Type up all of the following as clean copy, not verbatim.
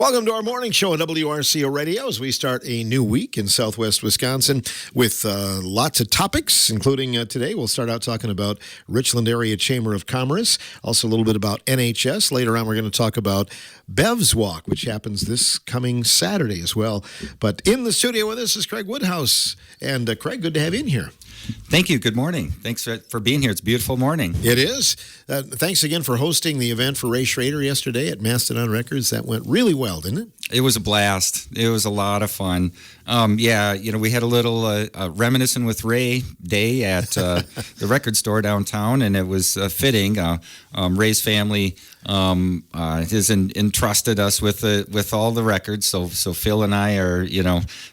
Welcome to our morning show on WRCO Radio as we start a new week in Southwest Wisconsin with lots of topics, including today. We'll start out talking about Richland Area Chamber of Commerce, also a little bit about NHS. Later on, we're going to talk about Bev's Walk, which happens this coming Saturday as well. But in the studio with us is Craig Woodhouse. And Craig, good to have you in here. Thank you. Good morning. Thanks for being here. It's a beautiful morning. It is. Thanks again for hosting the event for Ray Schrader yesterday at Mastodon Records. That went really well, didn't it? It was a blast. It was a lot of fun. We had a little reminiscing with Ray day at the record store downtown, and it was fitting. Ray's family has entrusted us with all the records. So Phil and I are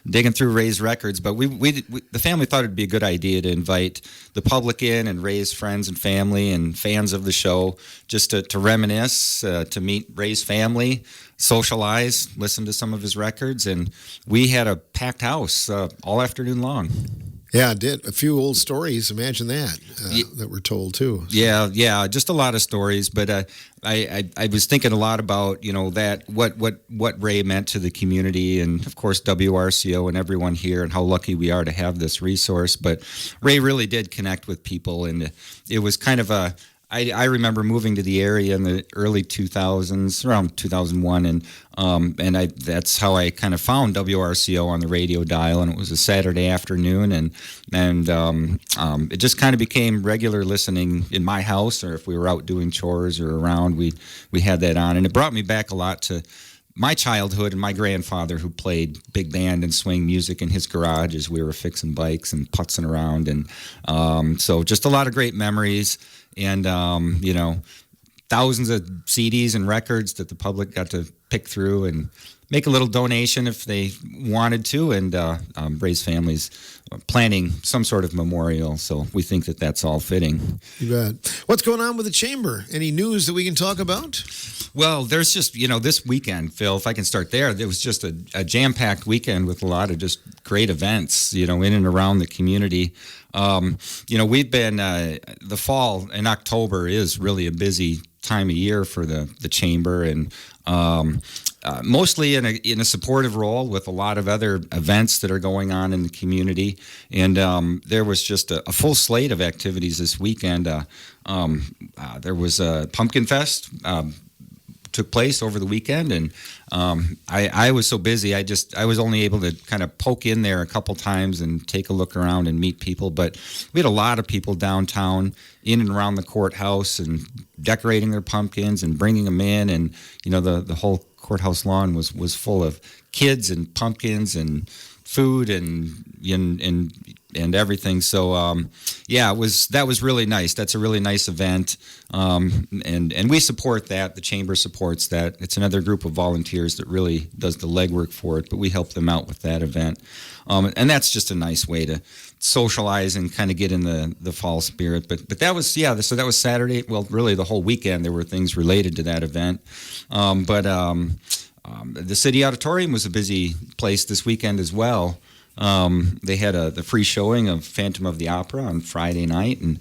digging through Ray's records, but we the family thought it'd be a good idea to invite the public in and Ray's friends and family and fans of the show just to reminisce, to meet Ray's family, socialize, listen to some of his records, and we had a packed house all afternoon long. Yeah, it did. A few old stories. Imagine that that were told too. So. Yeah, just a lot of stories. But I was thinking a lot about that what Ray meant to the community, and of course WRCO and everyone here, and how lucky we are to have this resource. But Ray really did connect with people, and it was kind of a. I remember moving to the area in the early 2000s, around 2001, and that's how I kind of found WRCO on the radio dial, and it was a Saturday afternoon, and it just kind of became regular listening in my house, or if we were out doing chores or around, we had that on, and it brought me back a lot to my childhood and my grandfather, who played big band and swing music in his garage as we were fixing bikes and putzing around, and so just a lot of great memories. And, thousands of CDs and records that the public got to pick through and make a little donation if they wanted to. And Ray's family's planning some sort of memorial. So we think that that's all fitting. You bet. What's going on with the chamber? Any news that we can talk about? Well, there's just, this weekend, Phil, if I can start there, was just a jam-packed weekend with a lot of just great events, in and around the community. We've been, the fall in October is really a busy time of year for the chamber, and mostly in a supportive role with a lot of other events that are going on in the community. And there was just a full slate of activities this weekend. There was a Pumpkin Fest took place over the weekend, and I was so busy I was only able to kind of poke in there a couple times and take a look around and meet people. But we had a lot of people downtown in and around the courthouse and decorating their pumpkins and bringing them in, and the whole courthouse lawn was full of kids and pumpkins and food and everything. So that was really nice. That's a really nice event, and we support that. The chamber supports that. It's another group of volunteers that really does the legwork for it, but we help them out with that event, and that's just a nice way to socialize and kind of get in the fall spirit. But that was so that was Saturday. Well, really the whole weekend there were things related to that event, the city auditorium was a busy place this weekend as well. They had the free showing of Phantom of the Opera on Friday night, and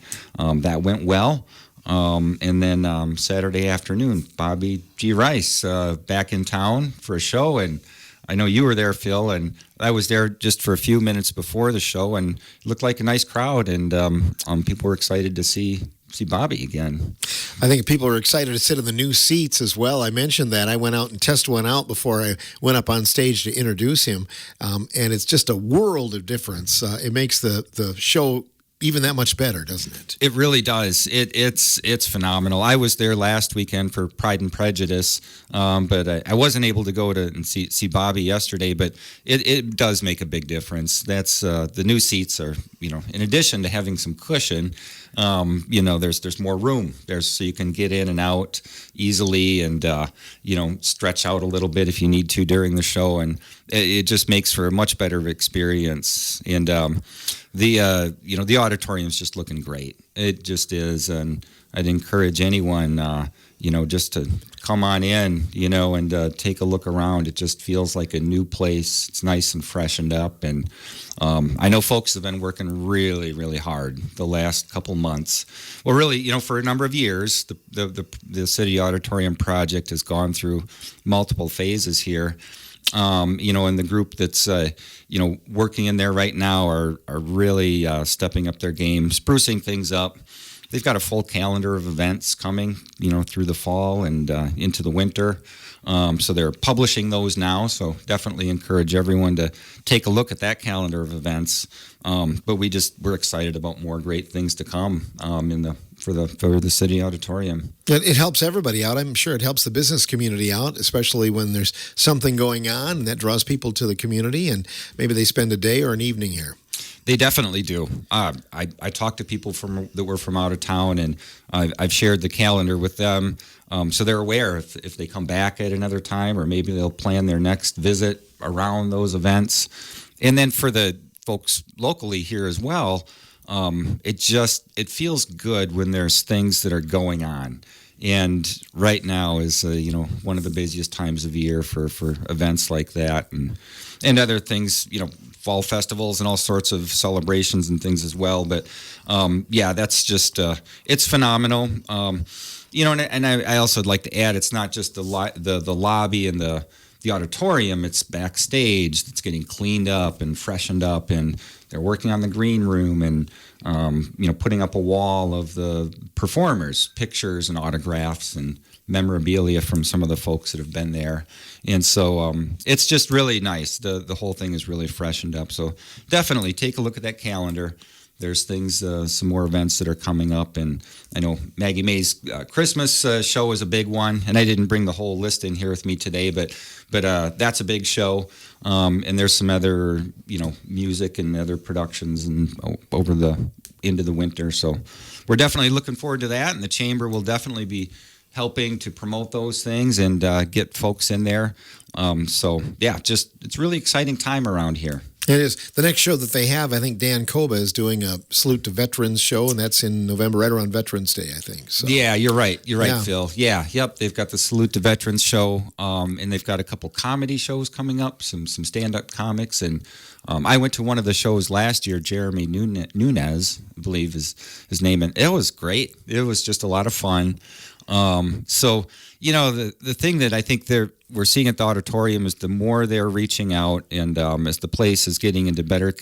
that went well. And then Saturday afternoon, Bobby G. Rice back in town for a show, and I know you were there, Phil, and I was there just for a few minutes before the show, and it looked like a nice crowd, and people were excited to see Bobby again. I think people are excited to sit in the new seats as well. I mentioned that. I went out and tested one out before I went up on stage to introduce him, and it's just a world of difference. It makes the show even that much better, doesn't it? It really does. It's phenomenal. I was there last weekend for Pride and Prejudice, but I wasn't able to go to see Bobby yesterday. But it does make a big difference. That's the new seats are, in addition to having some cushion, there's more room. So you can get in and out easily, and stretch out a little bit if you need to during the show, and it just makes for a much better experience. And the auditorium's just looking great. It just is, and I'd encourage anyone just to come on in, and take a look around. It just feels like a new place. It's nice and freshened up. And I know folks have been working really, really hard the last couple months. Well, really, for a number of years, the City Auditorium project has gone through multiple phases here. And the group that's, working in there right now are really stepping up their game, sprucing things up. They've got a full calendar of events coming, through the fall and into the winter. So they're publishing those now. So definitely encourage everyone to take a look at that calendar of events. But we're excited about more great things to come for the City Auditorium. It helps everybody out. I'm sure it helps the business community out, especially when there's something going on and that draws people to the community, and maybe they spend a day or an evening here. They definitely do. I talked to people that were from out of town, and I've shared the calendar with them, so they're aware if they come back at another time, or maybe they'll plan their next visit around those events. And then for the folks locally here as well, it feels good when there's things that are going on. And right now is one of the busiest times of year for events like that, and other things, fall festivals and all sorts of celebrations and things as well. But that's just it's phenomenal. And I also would like to add, it's not just the lobby and the auditorium. It's backstage that's getting cleaned up and freshened up, and they're working on the green room and putting up a wall of the performers, pictures and autographs and memorabilia from some of the folks that have been there. And so it's just really nice. The whole thing is really freshened up. So definitely take a look at that calendar. There's things, some more events that are coming up. And I know Maggie May's Christmas show is a big one. And I didn't bring the whole list in here with me today, but that's a big show. And there's some other, music and other productions and into the winter. So we're definitely looking forward to that. And the Chamber will definitely be helping to promote those things and get folks in there. It's really exciting time around here. It is. The next show that they have, I think Dan Koba is doing a Salute to Veterans show, and that's in November, right around Veterans Day, I think. So. Yeah, you're right. You're right, Phil. Yeah, yep. They've got the Salute to Veterans show, and they've got a couple comedy shows coming up, some stand-up comics. And I went to one of the shows last year, Jeremy Nunez, I believe is his name, and it was great. It was just a lot of fun. The thing that I think we're seeing at the auditorium is the more they're reaching out, and as the place is getting into better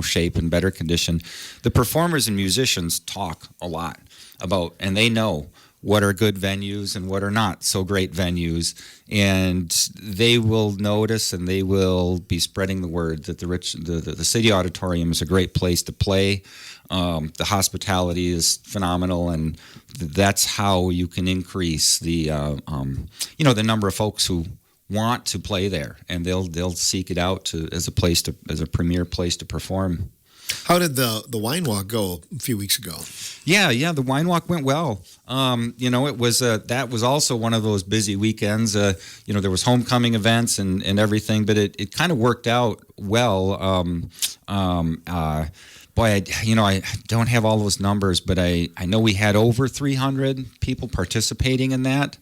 shape and better condition, the performers and musicians talk a lot about, and they know what are good venues and what are not so great venues, and they will notice and they will be spreading the word that the City Auditorium is a great place to play. The hospitality is phenomenal, and that's how you can increase the the number of folks who want to play there, and they'll seek it out as a premier place to perform. How did the wine walk go a few weeks ago? Yeah, the wine walk went well. It was that was also one of those busy weekends. There was homecoming events and everything, but it kind of worked out well. I don't have all those numbers, but I know we had over 300 people participating in that.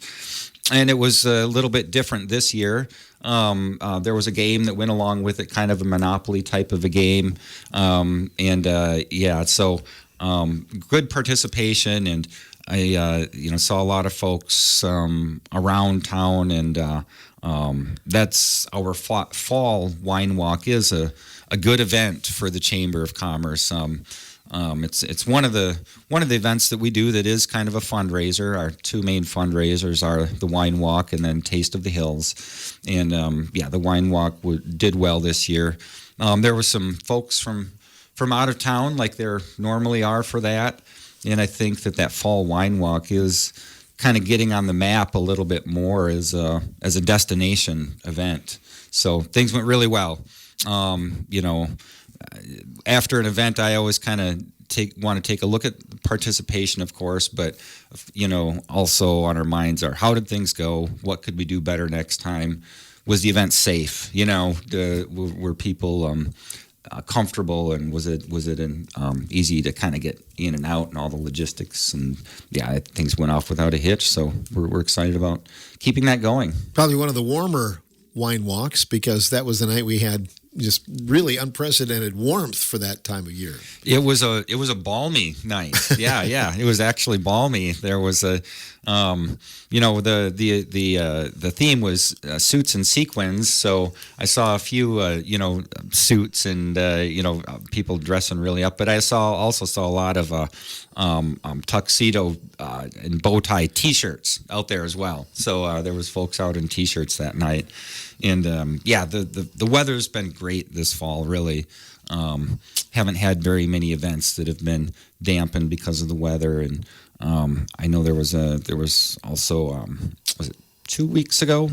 And it was a little bit different this year. There was a game that went along with it, kind of a Monopoly type of a game. So good participation. And I saw a lot of folks around town. And that's our fall wine walk is a good event for the Chamber of Commerce. It's one of the events that we do that is kind of a fundraiser. Our two main fundraisers are the Wine Walk and then Taste of the Hills. And the Wine Walk did well this year. There were some folks from out of town, like there normally are for that. And I think that fall Wine Walk is kind of getting on the map a little bit more as a destination event. So things went really well. After an event, I always kind of want to take a look at participation, of course, but also on our minds are how did things go? What could we do better next time? Was the event safe? Were people comfortable, and was it easy to kind of get in and out and all the logistics, and things went off without a hitch. So we're excited about keeping that going. Probably one of the warmer wine walks, because that was the night we had just really unprecedented warmth for that time of year. It was a balmy night. Yeah, it was actually balmy. There was a the theme was suits and sequins. So I saw a few suits and people dressing really up, but I also saw a lot of tuxedo and bow tie T-shirts out there as well. So there was folks out in T-shirts that night, and the weather's been great this fall. Really, haven't had very many events that have been dampened because of the weather, and I know there was also was it 2 weeks ago?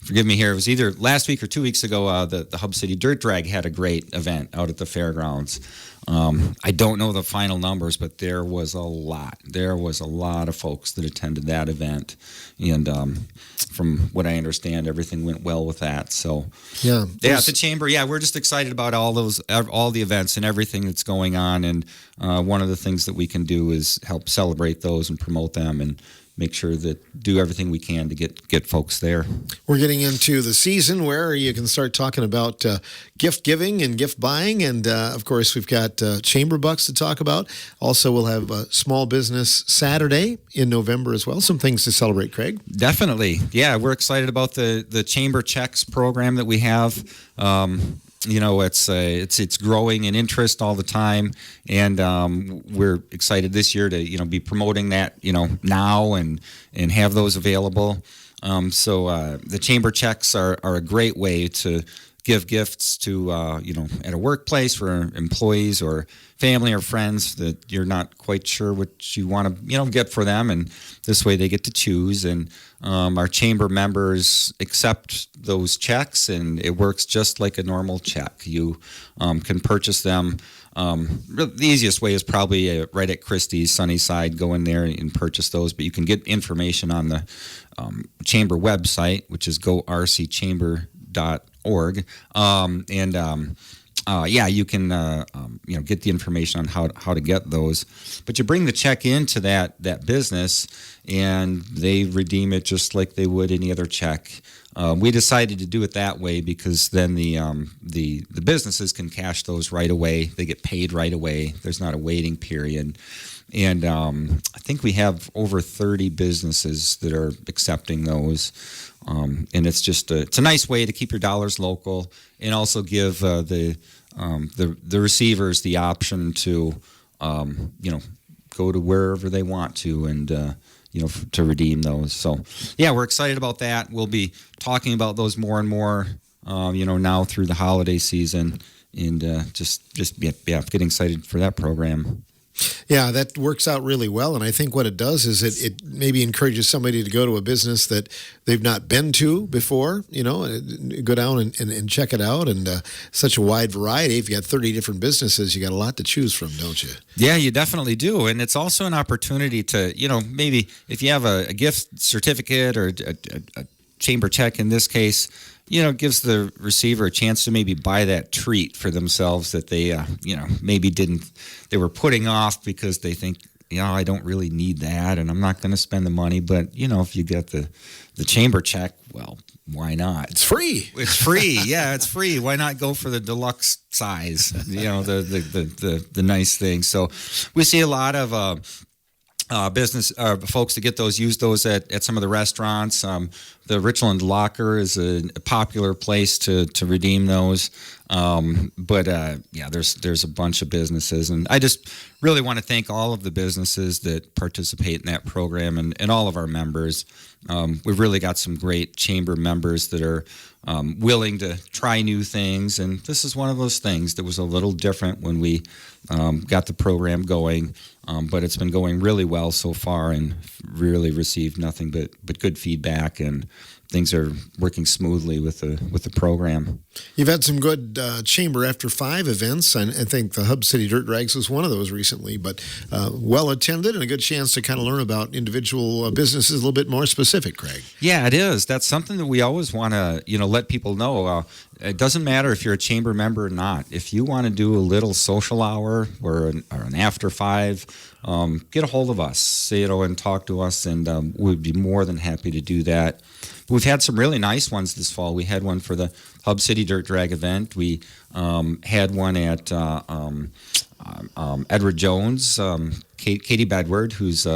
Forgive me here. It was either last week or 2 weeks ago. The Hub City Dirt Drag had a great event out at the fairgrounds. I don't know the final numbers, but there was a lot. There was a lot of folks that attended that event, and from what I understand, everything went well with that. So at the chamber, we're just excited about all the events and everything that's going on. And one of the things that we can do is help celebrate those and promote them, and make sure that do everything we can to get folks there. We're getting into the season where you can start talking about gift giving and gift buying. And, of course, we've got Chamber Bucks to talk about. Also, we'll have Small Business Saturday in November as well. Some things to celebrate, Craig. Definitely. Yeah, we're excited about the Chamber Checks program that we have. It's growing in interest all the time, and we're excited this year to be promoting that now and have those available. So the chamber checks are a great way to give gifts to at a workplace for employees or family or friends that you're not quite sure what you want to get for them, and this way they get to choose. And our chamber members accept those checks, and it works just like a normal check. You can purchase them. The easiest way is probably right at Christie's, Sunnyside. Go in there and purchase those, but you can get information on the chamber website, which is gorcchamber.org, you can get the information on how to get those. But you bring the check into that business, and they redeem it just like they would any other check. We decided to do it that way because then the businesses can cash those right away. They get paid right away. There's not a waiting period. And I think we have over 30 businesses that are accepting those. And it's just it's a nice way to keep your dollars local, and also give the receivers the option to go to wherever they want to, and to redeem those. So we're excited about that. We'll be talking about those more and more now through the holiday season, and getting excited for that program. Yeah, that works out really well. And I think what it does is it maybe encourages somebody to go to a business that they've not been to before, go down and check it out. And such a wide variety. If you got 30 different businesses, you got a lot to choose from, don't you? Yeah, you definitely do. And it's also an opportunity to, maybe if you have a gift certificate or a chamber check in this case, gives the receiver a chance to maybe buy that treat for themselves that they, maybe they were putting off because they think, I don't really need that and I'm not going to spend the money. But, if you get the chamber check, well, why not? It's free. It's free. Yeah, it's free. Why not go for the deluxe size, the nice thing. So we see a lot of business folks to get those, use those at some of the restaurants. The Richland Locker is a popular place to redeem those. There's a bunch of businesses, and I just really want to thank all of the businesses that participate in that program, and all of our members. We've really got some great chamber members that are willing to try new things, and this is one of those things that was a little different when we got the program going, but it's been going really well so far, and really received nothing but good feedback, and things are working smoothly with the program. You've had some good Chamber After 5 events, and I think the Hub City Dirt Drags was one of those recently, but well attended and a good chance to kind of learn about individual businesses a little bit more specific, Craig. Yeah, it is. That's something that we always want to, let people know. It doesn't matter if you're a chamber member or not. If you want to do a little social hour or an after 5, get a hold of us, and talk to us, and we'd be more than happy to do that. We've had some really nice ones this fall. We had one for the Hub City Dirt Drag event. We had one at Edward Jones, Katie Bedward, who's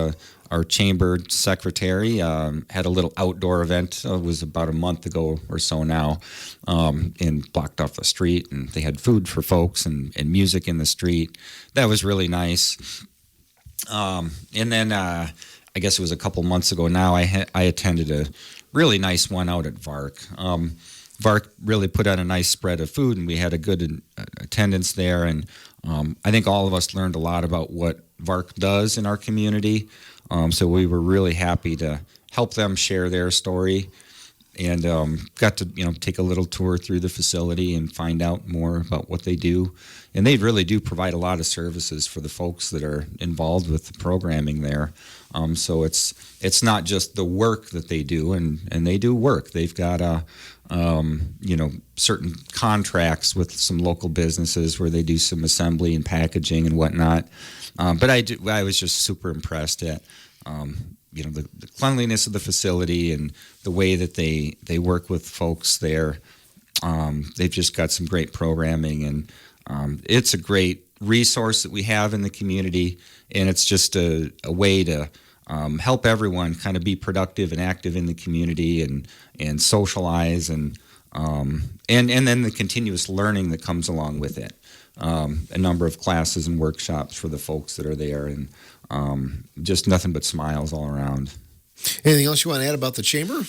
our chamber secretary, had a little outdoor event. It was about a month ago or so now, and blocked off the street, and they had food for folks and music in the street. That was really nice. And then I guess it was a couple months ago now, I attended a really nice one out at VARC. VARC really put on a nice spread of food, and we had a good attendance there. And I think all of us learned a lot about what VARC does in our community. So we were really happy to help them share their story, and got to take a little tour through the facility and find out more about what they do. And they really do provide a lot of services for the folks that are involved with the programming there. So it's not just the work that they do, and they do work. They've got certain contracts with some local businesses where they do some assembly and packaging and whatnot. But I was just super impressed at the cleanliness of the facility and the way that they work with folks there. They've just got some great programming, and it's a great resource that we have in the community, and it's just a way to help everyone kind of be productive and active in the community and socialize, and then the continuous learning that comes along with it. A number of classes and workshops for the folks that are there, and just nothing but smiles all around. Anything else you want to add about the chamber?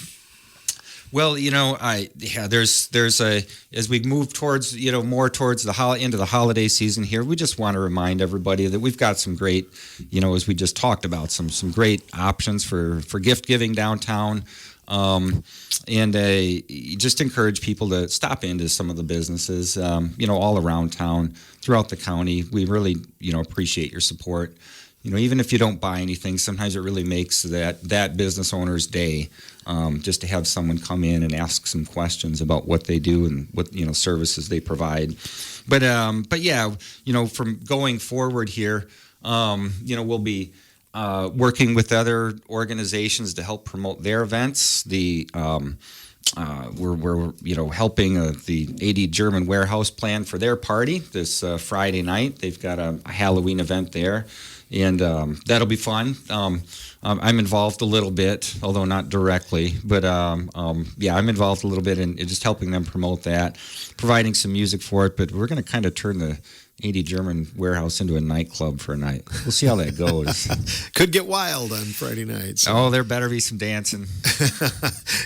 Well, there's as we move towards more towards the into the holiday season here, we just want to remind everybody that we've got some great, as we just talked about, some great options for gift giving downtown. And just encourage people to stop into some of the businesses, all around town, throughout the county. We really, appreciate your support. Even if you don't buy anything, sometimes it really makes that business owner's day, just to have someone come in and ask some questions about what they do and what services they provide. But yeah, from going forward here, we'll be working with other organizations to help promote their events. We're helping the 80 German Warehouse plan for their party this Friday night. They've got a Halloween event there, and that'll be fun. I'm involved a little bit, although not directly, but I'm involved a little bit in just helping them promote that, providing some music for it. But we're going to kind of turn the 80 German Warehouse into a nightclub for a night. We'll see how that goes. Could get wild on Friday nights. So. Oh, there better be some dancing.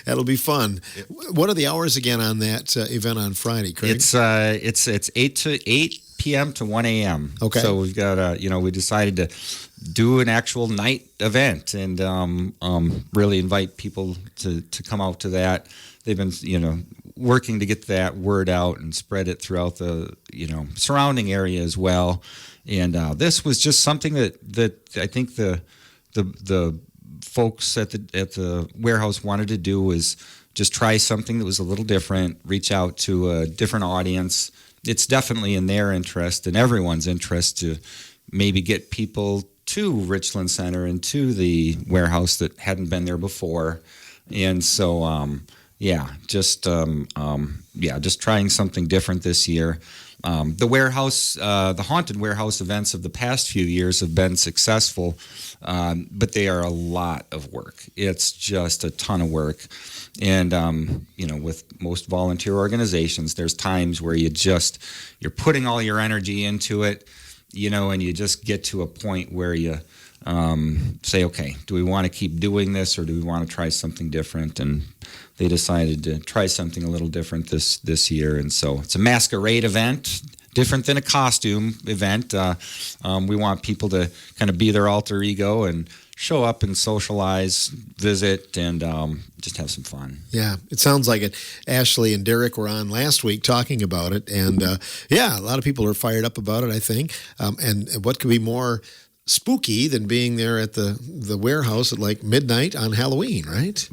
That'll be fun. Yep. What are the hours again on that event on Friday, Craig? It's 8 p.m. to 1 a.m. Okay. So we've got we decided to do an actual night event, and really invite people to come out to that. They've been working to get that word out and spread it throughout the surrounding area as well. And this was just something that I think the folks at the warehouse wanted to do, was just try something that was a little different, reach out to a different audience. It's definitely in their interest and everyone's interest to maybe get people to Richland Center and to the warehouse that hadn't been there before. And so just trying something different this year. The warehouse, the haunted warehouse events of the past few years have been successful, but they are a lot of work. It's just a ton of work. And, with most volunteer organizations, there's times where you're putting all your energy into it, and you just get to a point where you say, okay, do we want to keep doing this, or do we want to try something different? And they decided to try something a little different this year. And so it's a masquerade event, different than a costume event. We want people to kind of be their alter ego and show up and socialize, visit, and just have some fun. Yeah, it sounds like it. Ashley and Derek were on last week talking about it, and a lot of people are fired up about it, I think. And what could be more spooky than being there at the warehouse at like midnight on Halloween, right?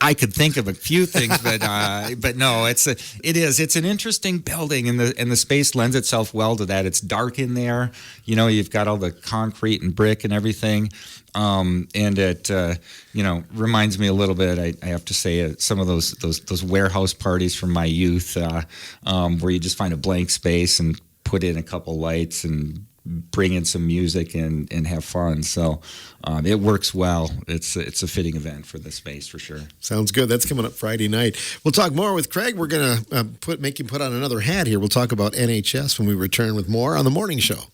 I could think of a few things, but no, it's an interesting building, and the space lends itself well to that. It's dark in there, you've got all the concrete and brick and everything, and it reminds me a little bit. I have to say, some of those warehouse parties from my youth, where you just find a blank space and put in a couple lights and bring in some music and have fun. So it works well. It's a fitting event for the space for sure. Sounds good. That's coming up Friday night. We'll talk more with Craig. We're going to make him put on another hat here. We'll talk about NHS when we return with more on The Morning Show.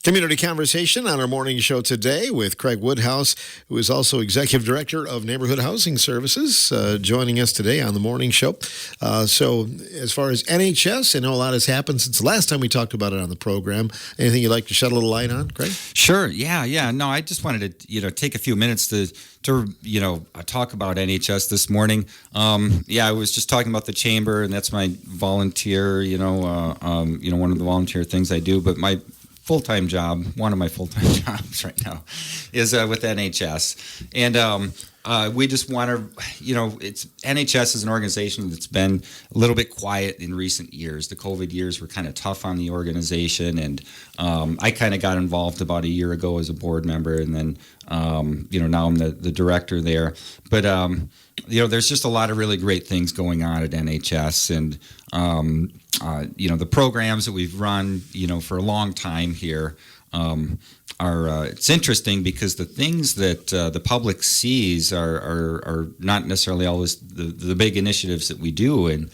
Community conversation on our morning show today with Craig Woodhouse, who is also Executive Director of Neighborhood Housing Services, joining us today on the morning show. So as far as NHS, I know a lot has happened since the last time we talked about it on the program. Anything you'd like to shed a little light on, Craig? Sure. Yeah. No, I just wanted to, take a few minutes to talk about NHS this morning. I was just talking about the chamber, and that's my volunteer, one of the volunteer things I do, but my full-time job, one of my full-time jobs right now, is with NHS. And we just want to, NHS is an organization that's been a little bit quiet in recent years. The COVID years were kind of tough on the organization, and I kind of got involved about a year ago as a board member, and then, now I'm the director there. But, there's just a lot of really great things going on at NHS, and the programs that we've run, for a long time here are it's interesting because the things that the public sees are not necessarily always the big initiatives that we do. And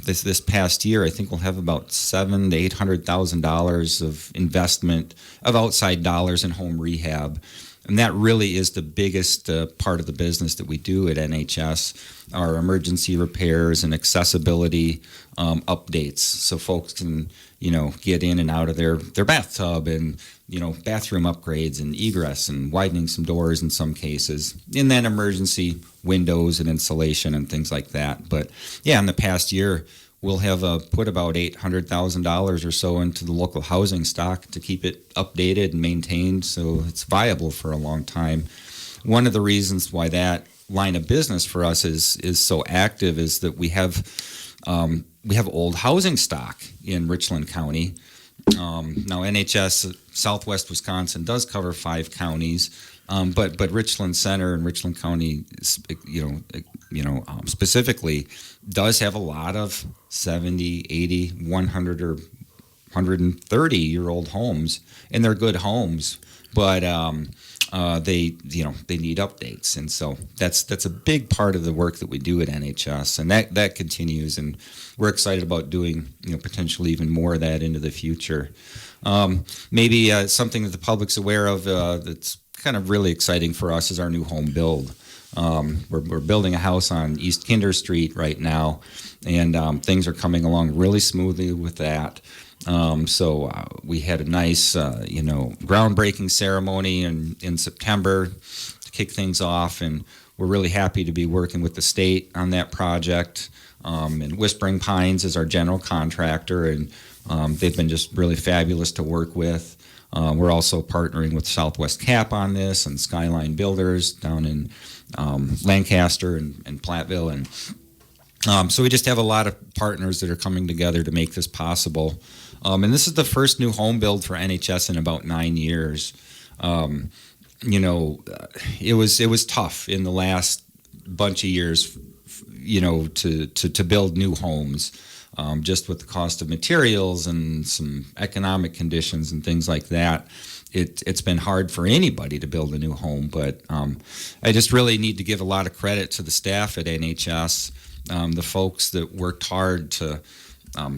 this past year, I think we'll have about $700,000 to $800,000 of investment of outside dollars in home rehab. And that really is the biggest part of the business that we do at NHS, our emergency repairs and accessibility updates, so folks can, get in and out of their bathtub, and, bathroom upgrades and egress and widening some doors in some cases, and then emergency windows and insulation and things like that. But yeah, in the past year, we'll have put about $800,000 or so into the local housing stock to keep it updated and maintained so it's viable for a long time. One of the reasons why that line of business for us is so active is that we have old housing stock in Richland County. Now NHS Southwest Wisconsin does cover 5 counties, but Richland Center and Richland County, specifically, does have a lot of 70, 80, 100, or 130-year-old homes, and they're good homes, but they need updates, and so that's a big part of the work that we do at NHS, and that continues, and we're excited about doing potentially even more of that into the future. Maybe something that the public's aware of that's kind of really exciting for us is our new home build. We're building a house on East Kinder Street right now, and things are coming along really smoothly with that. So we had a nice, groundbreaking ceremony in September to kick things off, and we're really happy to be working with the state on that project. And Whispering Pines is our general contractor, and they've been just really fabulous to work with. We're also partnering with Southwest Cap on this, and Skyline Builders down in Lancaster and Platteville, and so we just have a lot of partners that are coming together to make this possible. And this is the first new home build for NHS in about 9 years. It was tough in the last bunch of years, to build new homes, just with the cost of materials and some economic conditions and things like that. It's been hard for anybody to build a new home, but I just really need to give a lot of credit to the staff at NHS, the folks that worked hard to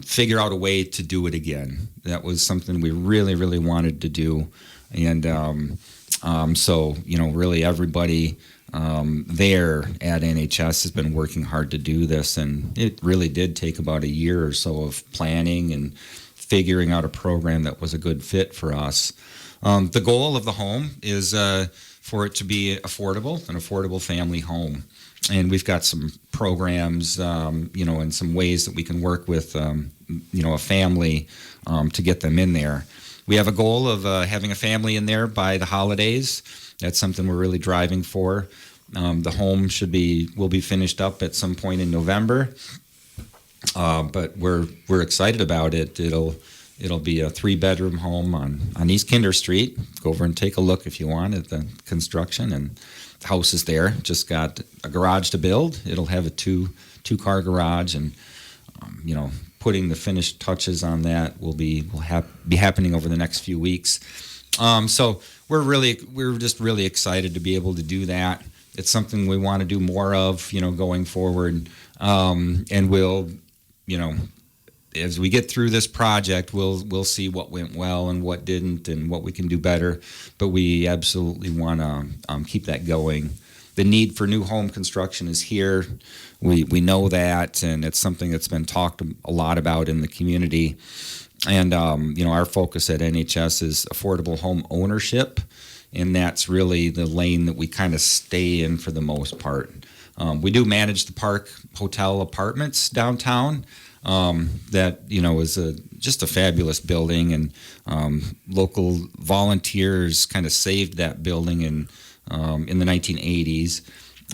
figure out a way to do it again. That was something we really, really wanted to do, and So, really everybody there at NHS has been working hard to do this, and it really did take about a year or so of planning and figuring out a program that was a good fit for us. The goal of the home is for it to be an affordable family home. And we've got some programs, and some ways that we can work with, a family to get them in there. We have a goal of having a family in there by the holidays. That's something we're really driving for. The home will be finished up at some point in November, but we're excited about it. It'll be a 3-bedroom home on East Kinder Street. Go over and take a look if you want at the construction, and the house is there. Just got a garage to build. It'll have a two-car garage, and putting the finished touches on that will be happening over the next few weeks. So we're just really excited to be able to do that. It's something we want to do more of, going forward. And we'll, as we get through this project, we'll see what went well and what didn't, and what we can do better. But we absolutely want to keep that going. The need for new home construction is here. We know that, and it's something that's been talked a lot about in the community. And our focus at NHS is affordable home ownership, and that's really the lane that we kind of stay in for the most part. We do manage the Park Hotel Apartments downtown. That is just a fabulous building, and local volunteers kind of saved that building in the 1980s,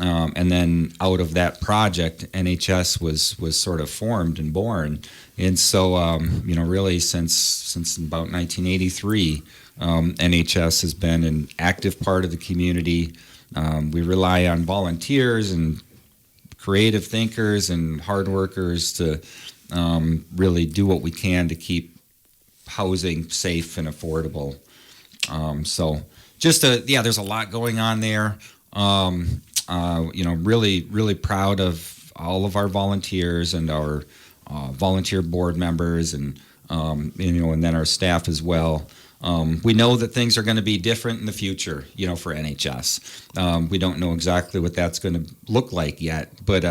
and then out of that project, NHS was sort of formed and born. And so really since about 1983, NHS has been an active part of the community. We rely on volunteers and creative thinkers and hard workers to really do what we can to keep housing safe and affordable. So there's a lot going on there. Really proud of all of our volunteers and our volunteer board members, and and then our staff as well. We know that things are going to be different in the future, for NHS. We don't know exactly what that's going to look like yet, but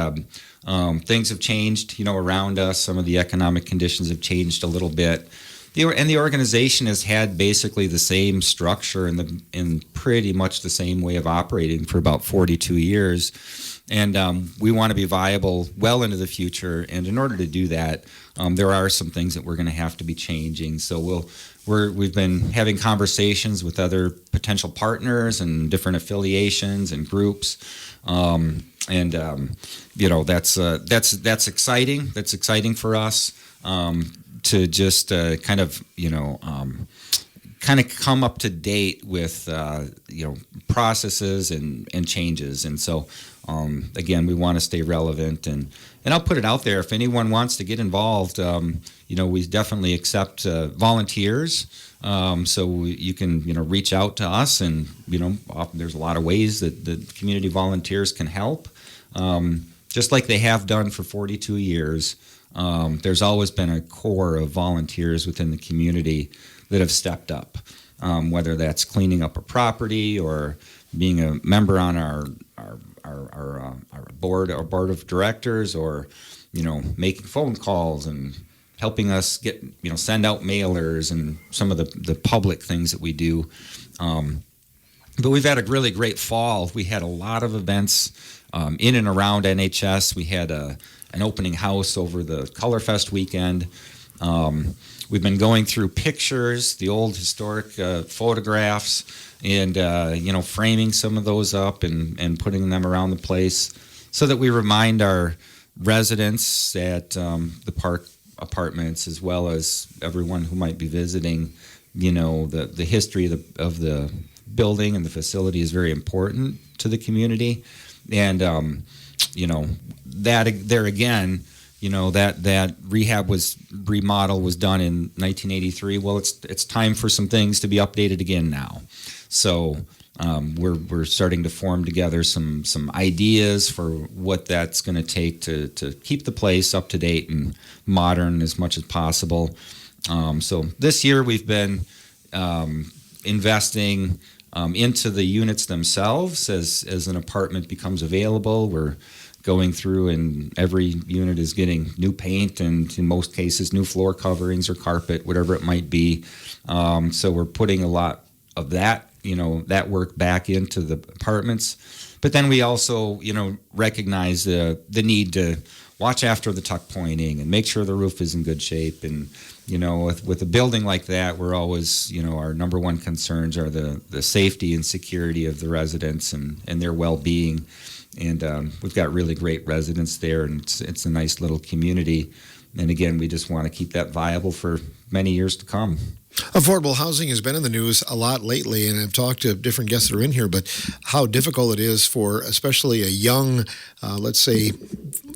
things have changed, around us. Some of the economic conditions have changed a little bit. The organization has had basically the same structure and pretty much the same way of operating for about 42 years. And we want to be viable well into the future. And in order to do that, there are some things that we're going to have to be changing. So we've been having conversations with other potential partners and different affiliations and groups. That's exciting. That's exciting for us. To just kind of come up to date with processes and changes. And so again, we want to stay relevant, and I'll put it out there, if anyone wants to get involved, we definitely accept volunteers. So you can reach out to us, and there's a lot of ways that the community volunteers can help, just like they have done for 42 years. There's always been a core of volunteers within the community that have stepped up, whether that's cleaning up a property or being a member on our board of directors, or making phone calls and helping us send out mailers and some of the public things that we do. But we've had a really great fall. We had a lot of events in and around NHS. We had an opening house over the Color Fest weekend. We've been going through pictures, the old historic photographs, and framing some of those up and putting them around the place, so that we remind our residents at the Park Apartments, as well as everyone who might be visiting, the history of the building and the facility is very important to the community. And that there again, that remodel was done in 1983. Well, it's time for some things to be updated again now. So we're starting to form together some ideas for what that's going to take to keep the place up to date and modern as much as possible. So this year we've been investing into the units themselves as an apartment becomes available. We're going through, and every unit is getting new paint and in most cases new floor coverings or carpet, whatever it might be. So we're putting a lot of that, that work back into the apartments. But then we also, recognize the need to watch after the tuck pointing and make sure the roof is in good shape. And, with a building like that, we're always, our number one concerns are the safety and security of the residents and their well-being. And we've got really great residents there, and it's a nice little community. And again, we just want to keep that viable for many years to come. Affordable housing has been in the news a lot lately, and I've talked to different guests that are in here, but how difficult it is for especially a young, let's say,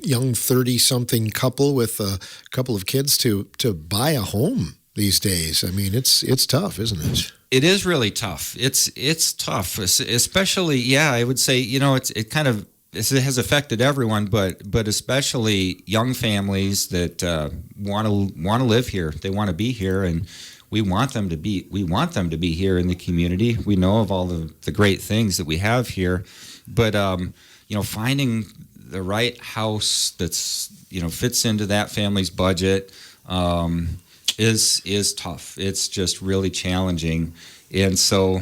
young 30-something couple with a couple of kids to buy a home these days. I mean, it's tough, isn't it? It is really tough. It's tough, especially, I would say, it has affected everyone, but especially young families that want to live here. They want to be here, and we want them to be here in the community. We know of all the great things that we have here, but finding the right house that's fits into that family's budget is tough. It's just really challenging, and so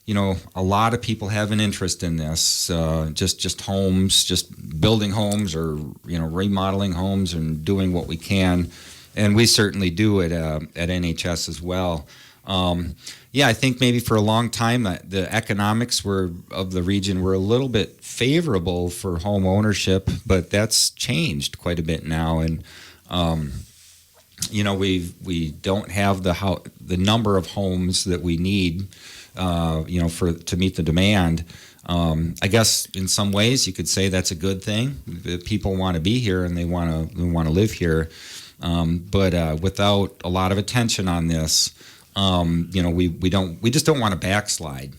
a lot of people have an interest in this, just homes, just building homes or remodeling homes and doing what we can. And we certainly do it at NHS as well. I think maybe for a long time the economics of the region were a little bit favorable for home ownership, but that's changed quite a bit now. And we don't have the number of homes that we need, to meet the demand. I guess in some ways you could say that's a good thing. That people want to be here and they want to live here. But without a lot of attention on this, we just don't want to backslide.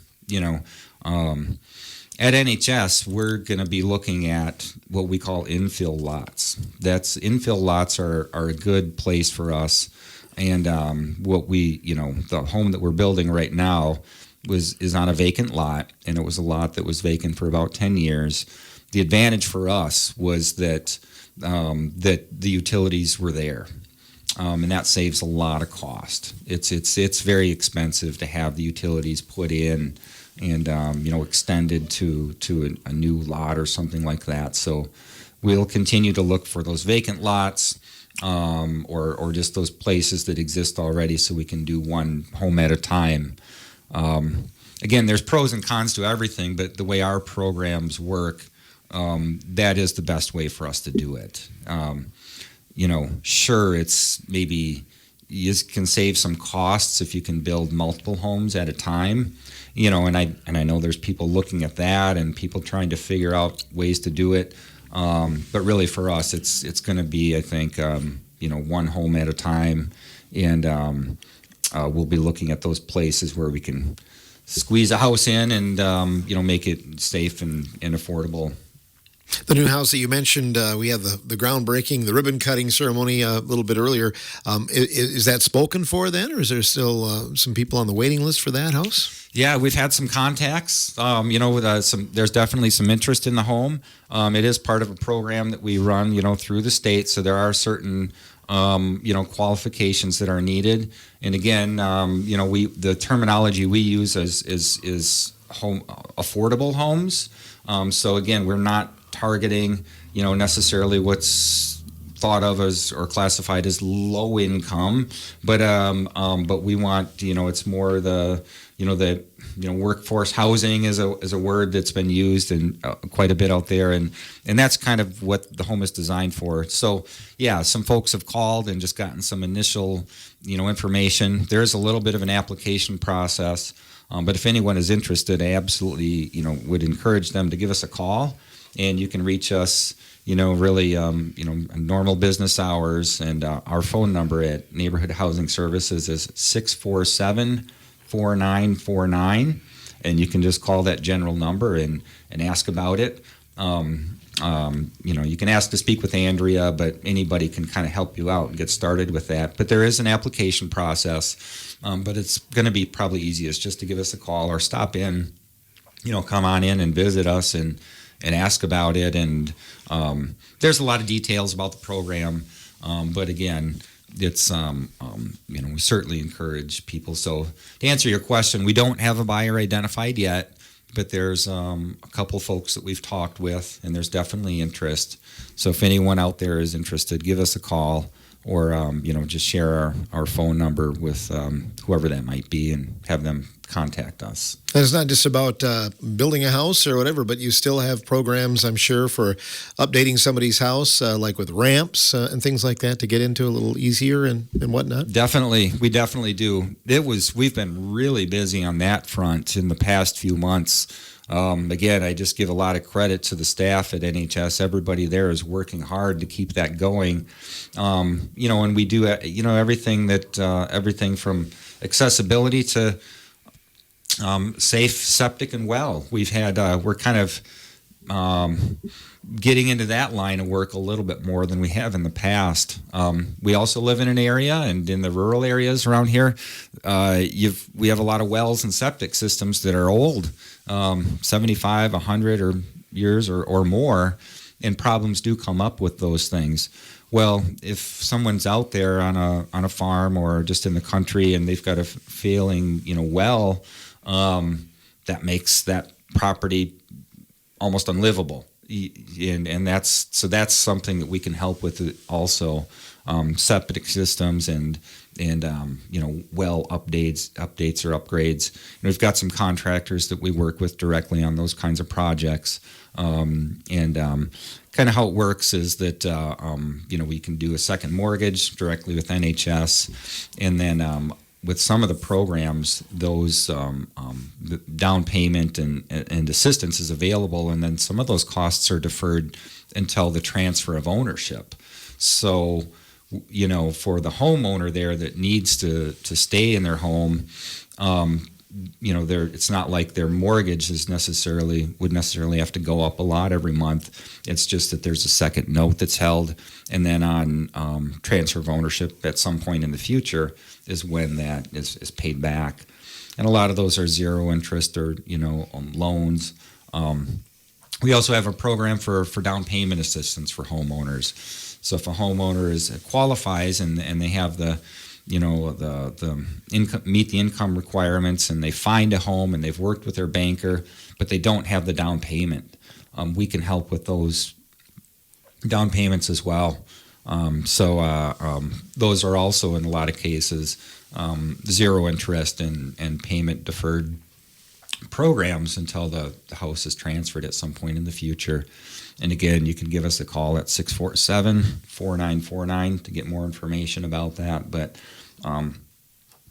At NHS, we're going to be looking at what we call infill lots. Infill lots are a good place for us. And the home that we're building right now is on a vacant lot, and it was a lot that was vacant for about 10 years. The advantage for us was that the utilities were there, and that saves a lot of cost. It's very expensive to have the utilities put in and extended to a new lot or something like that. So we'll continue to look for those vacant lots, or just those places that exist already, so we can do one home at a time. Again, there's pros and cons to everything, but the way our programs work, that is the best way for us to do it. Sure, it's maybe you can save some costs if you can build multiple homes at a time. And I know there's people looking at that and people trying to figure out ways to do it. But really, for us, it's going to be, I think, one home at a time, and we'll be looking at those places where we can squeeze a house in and make it safe and affordable. The new house that you mentioned, we had the groundbreaking, the ribbon cutting ceremony a little bit earlier. Is that spoken for then, or is there still some people on the waiting list for that house? Yeah, we've had some contacts. There's definitely some interest in the home. It is part of a program that we run, through the state. So there are certain, qualifications that are needed. And again, the terminology we use is home affordable homes. So again, we're not targeting, necessarily what's thought of as or classified as low income, but we want, it's more the workforce housing is a word that's been used and quite a bit out there, and that's kind of what the home is designed for. So yeah, some folks have called and just gotten some initial, information. There is a little bit of an application process, but if anyone is interested, I absolutely, would encourage them to give us a call, and you can reach us, really, normal business hours, and our phone number at Neighborhood Housing Services is 647-4949, and you can just call that general number and ask about it. You can ask to speak with Andrea, but anybody can kind of help you out and get started with that. But there is an application process, but it's going to be probably easiest just to give us a call or stop in, come on in and visit us and ask about it. And there's a lot of details about the program, but again, it's we certainly encourage people. So to answer your question, we don't have a buyer identified yet, but there's a couple folks that we've talked with, and there's definitely interest. So if anyone out there is interested, give us a call, or just share our phone number with whoever that might be and have them contact us. And it's not just about building a house or whatever, but you still have programs, I'm sure, for updating somebody's house, like with ramps and things like that to get into a little easier and whatnot. Definitely. We definitely do. We've been really busy on that front in the past few months. Again, I just give a lot of credit to the staff at NHS. Everybody there is working hard to keep that going. And we do, everything from accessibility to safe, septic, and well. We've had, we're kind of getting into that line of work a little bit more than we have in the past. We also live in an area, and in the rural areas around here, we have a lot of wells and septic systems that are old, 75, 100 or years or more, and problems do come up with those things. Well, if someone's out there on a farm or just in the country and they've got a failing, well, that makes that property almost unlivable. And that's something that we can help with also, septic systems and well updates or upgrades. And we've got some contractors that we work with directly on those kinds of projects. Kind of how it works is that we can do a second mortgage directly with NHS, and then with some of the programs, those the down payment and assistance is available, and then some of those costs are deferred until the transfer of ownership. So, for the homeowner there that needs to stay in their home, it's not like their mortgage would necessarily have to go up a lot every month. It's just that there's a second note that's held, and then on transfer of ownership at some point in the future is when that is paid back. And a lot of those are zero interest or loans. We also have a program for down payment assistance for homeowners. So if a homeowner qualifies and they have the income, meet the income requirements, and they find a home and they've worked with their banker, but they don't have the down payment, we can help with those down payments as well. Those are also in a lot of cases zero interest and payment deferred programs until the house is transferred at some point in the future. And again, you can give us a call at 647-4949 to get more information about that. But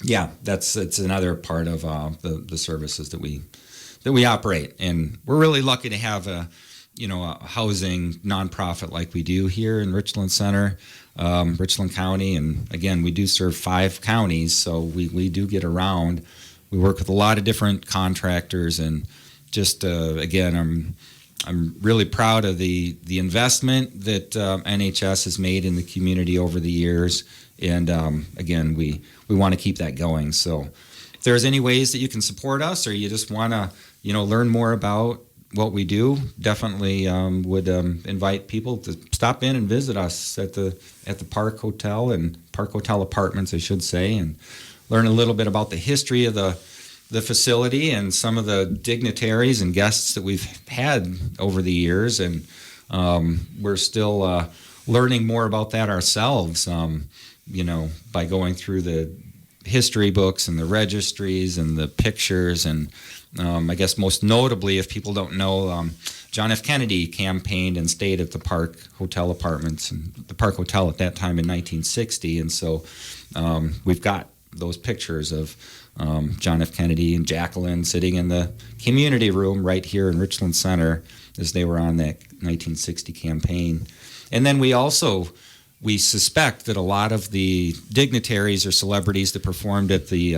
it's another part of the services that we operate, and we're really lucky to have a housing nonprofit like we do here in Richland Center, Richland County, and again, we do serve 5 counties, so we do get around. We work with a lot of different contractors, and just again, I'm really proud of the investment that NHS has made in the community over the years, and again, we want to keep that going. So if there's any ways that you can support us, or you just want to learn more about what we do, definitely would invite people to stop in and visit us at the Park Hotel and Park Hotel Apartments, I should say, and learn a little bit about the history of the facility and some of the dignitaries and guests that we've had over the years. And we're still learning more about that ourselves, by going through the history books and the registries and the pictures. And I guess most notably, if people don't know, John F. Kennedy campaigned and stayed at the Park Hotel Apartments and the Park Hotel at that time in 1960. And so we've got those pictures of John F. Kennedy and Jacqueline sitting in the community room right here in Richland Center as they were on that 1960 campaign. And then we suspect that a lot of the dignitaries or celebrities that performed at the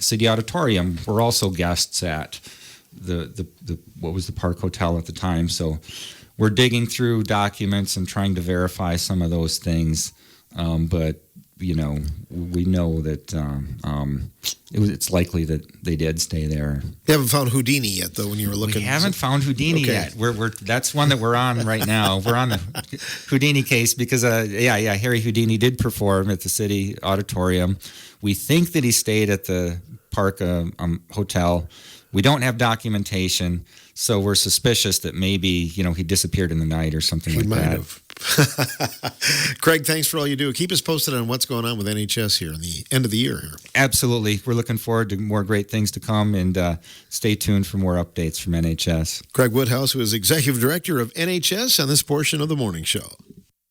City Auditorium were also guests at the what was the Park Hotel at the time. So we're digging through documents and trying to verify some of those things. But we know that it's likely that they did stay there. You haven't found Houdini yet, though. When you were looking, we haven't found Houdini yet. We're that's one that we're on right now. We're on the Houdini case because Harry Houdini did perform at the city auditorium. We think that he stayed at the Park Hotel. We don't have documentation, so we're suspicious that maybe he disappeared in the night or something like that. He might have. Craig, thanks for all you do. Keep us posted on what's going on with NHS here in the end of the year here. Absolutely. We're looking forward to more great things to come, and stay tuned for more updates from NHS. Craig Woodhouse, who is Executive Director of NHS, on this portion of the Morning Show.